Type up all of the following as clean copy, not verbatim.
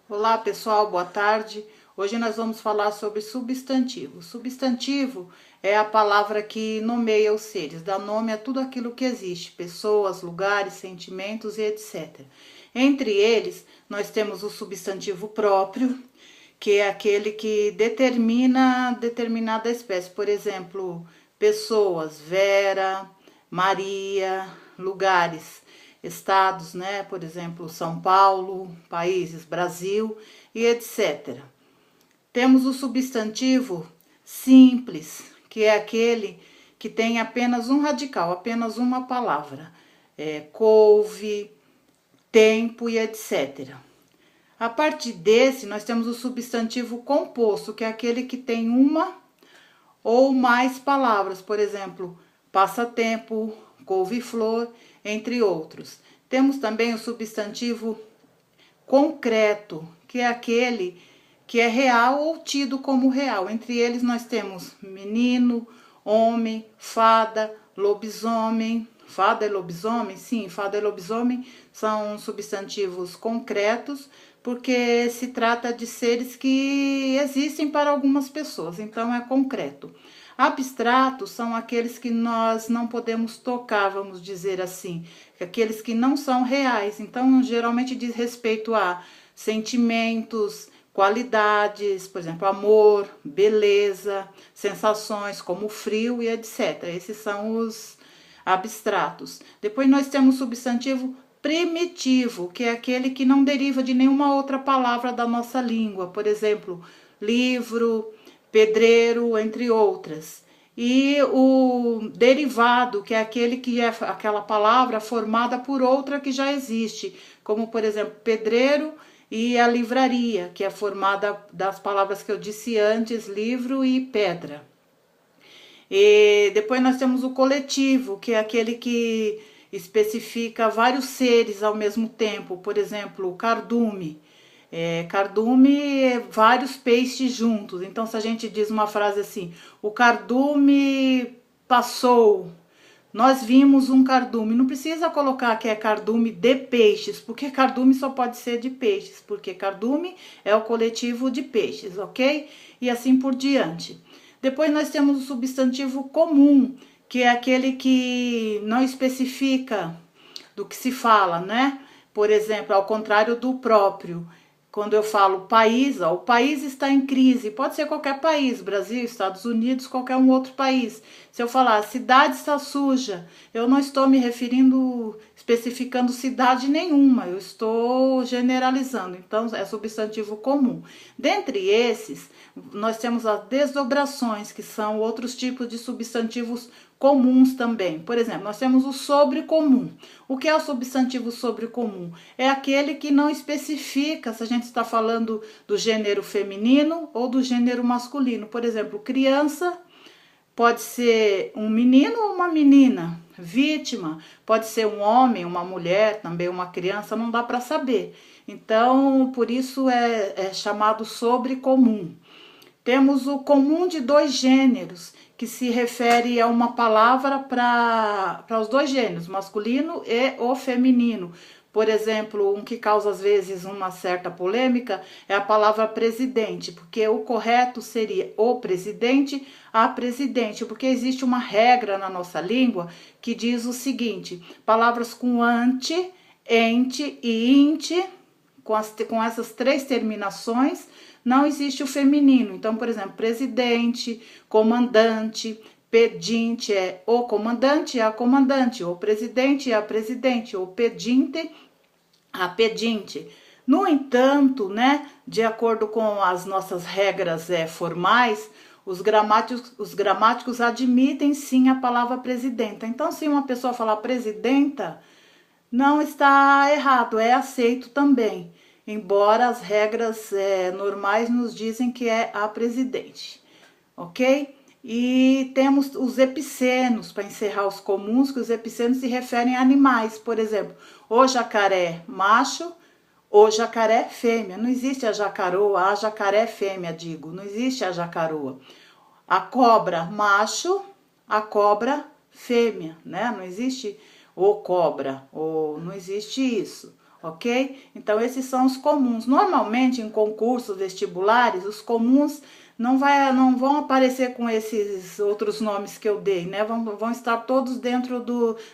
Olá pessoal, boa tarde. Hoje nós vamos falar sobre substantivo. Substantivo é a palavra que nomeia os seres, dá nome a tudo aquilo que existe, pessoas, lugares, sentimentos e etc. Entre eles, nós temos o substantivo próprio, que é aquele que determina determinada espécie. Por exemplo, pessoas, Vera, Maria, lugares, estados, né? Por exemplo, São Paulo, países, Brasil e etc. Temos o substantivo simples, que é aquele que tem apenas um radical, apenas uma palavra. Couve, tempo e etc. A partir desse, nós temos o substantivo composto, que é aquele que tem uma ou mais palavras, por exemplo, passatempo, couve-flor, entre outros. Temos também o substantivo concreto, que é aquele que é real ou tido como real. Entre eles nós temos menino, homem, fada, lobisomem. Fada e lobisomem? Sim, fada e lobisomem são substantivos concretos, porque se trata de seres que existem para algumas pessoas, então é concreto. Abstratos são aqueles que nós não podemos tocar, vamos dizer assim, aqueles que não são reais, então geralmente diz respeito a sentimentos, qualidades, por exemplo, amor, beleza, sensações como frio e etc. Esses são os abstratos. Depois nós temos o substantivo primitivo, que é aquele que não deriva de nenhuma outra palavra da nossa língua, por exemplo, livro, pedreiro, entre outras. E o derivado, que é aquele que é aquela palavra formada por outra que já existe, como por exemplo, pedreiro e a livraria, que é formada das palavras que eu disse antes, livro e pedra. E depois nós temos o coletivo, que é aquele que especifica vários seres ao mesmo tempo, por exemplo, o cardume. Cardume é vários peixes juntos. Então, se a gente diz uma frase assim, o cardume passou, nós vimos um cardume. Não precisa colocar que é cardume de peixes, porque cardume só pode ser de peixes, porque cardume é o coletivo de peixes, ok? E assim por diante. Depois nós temos o substantivo comum, que é aquele que não especifica do que se fala, né? Por exemplo, ao contrário do próprio. Quando eu falo país, ó, o país está em crise, pode ser qualquer país, Brasil, Estados Unidos, qualquer um outro país. Se eu falar a cidade está suja, eu não estou me referindo, especificando cidade nenhuma, eu estou generalizando, então é substantivo comum. Dentre esses, nós temos as desdobrações, que são outros tipos de substantivos comuns também. Por exemplo, nós temos o sobrecomum. O que é o substantivo sobrecomum? É aquele que não especifica se a gente está falando do gênero feminino ou do gênero masculino. Por exemplo, criança pode ser um menino ou uma menina. Vítima pode ser um homem, uma mulher, também uma criança, não dá para saber. Então, por isso é chamado sobrecomum. Temos o comum de dois gêneros, que se refere a uma palavra para os dois gêneros, masculino e o feminino. Por exemplo, um que causa às vezes uma certa polêmica é a palavra presidente, porque o correto seria o presidente, a presidente, porque existe uma regra na nossa língua que diz o seguinte: palavras com ante, ente e inte, com essas três terminações, não existe o feminino. Então, por exemplo, presidente, comandante, pedinte é o comandante e a comandante, o presidente e a presidente, o pedinte, a pedinte. No entanto, né, de acordo com as nossas regras formais, os gramáticos admitem sim a palavra presidenta. Então, se uma pessoa falar presidenta, não está errado, é aceito também, embora as regras normais nos dizem que é a presidente, ok? E temos os epicenos, para encerrar os comuns, que os epicenos se referem a animais, por exemplo, o jacaré macho, o jacaré fêmea, não existe a jacaroa, a jacaré fêmea, digo, não existe a jacaroa. A cobra macho, a cobra fêmea, né? Não existe o cobra, ou não existe isso, ok? Então, esses são os comuns. Normalmente, em concursos vestibulares, os comuns não vão aparecer com esses outros nomes que eu dei, né? Vão estar todos dentro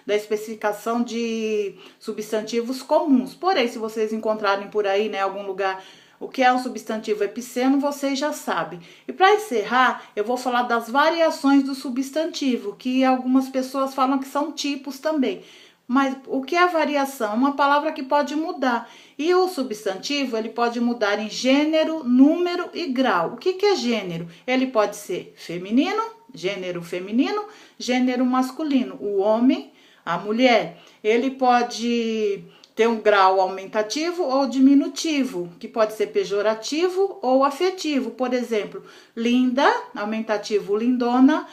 da especificação de substantivos comuns. Porém, se vocês encontrarem por aí, né, algum lugar, o que é um substantivo epiceno, vocês já sabem. E para encerrar, eu vou falar das variações do substantivo, que algumas pessoas falam que são tipos também. Mas o que é variação? Uma palavra que pode mudar. E o substantivo, ele pode mudar em gênero, número e grau. O que é gênero? Ele pode ser feminino, gênero masculino, o homem, a mulher. Ele pode ter um grau aumentativo ou diminutivo, que pode ser pejorativo ou afetivo. Por exemplo, linda, aumentativo lindona,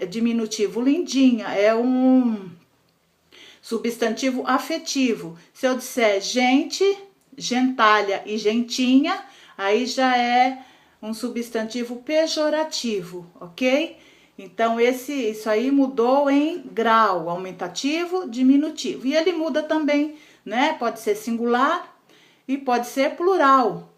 diminutivo lindinha. É um substantivo afetivo. Se eu disser gente, gentalha e gentinha, aí já é um substantivo pejorativo, ok? Então, isso aí mudou em grau, aumentativo, diminutivo. E ele muda também, né? Pode ser singular e pode ser plural.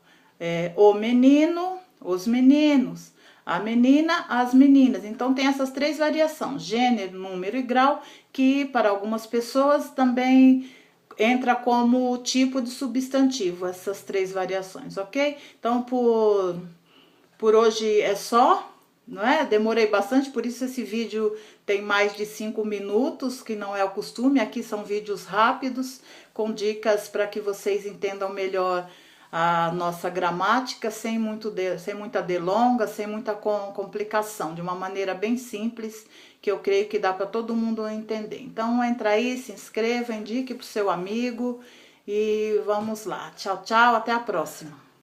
O menino, os meninos. A menina, as meninas. Então, tem essas três variações, gênero, número e grau, que para algumas pessoas também entra como tipo de substantivo, essas três variações, ok? Então, por hoje é só, não é? Demorei bastante, por isso esse vídeo tem mais de 5 minutos, que não é o costume. Aqui são vídeos rápidos, com dicas para que vocês entendam melhor a nossa gramática, sem muita delonga, sem muita complicação, de uma maneira bem simples, que eu creio que dá para todo mundo entender. Então, entra aí, se inscreva, indique para o seu amigo e vamos lá. Tchau, tchau, até a próxima.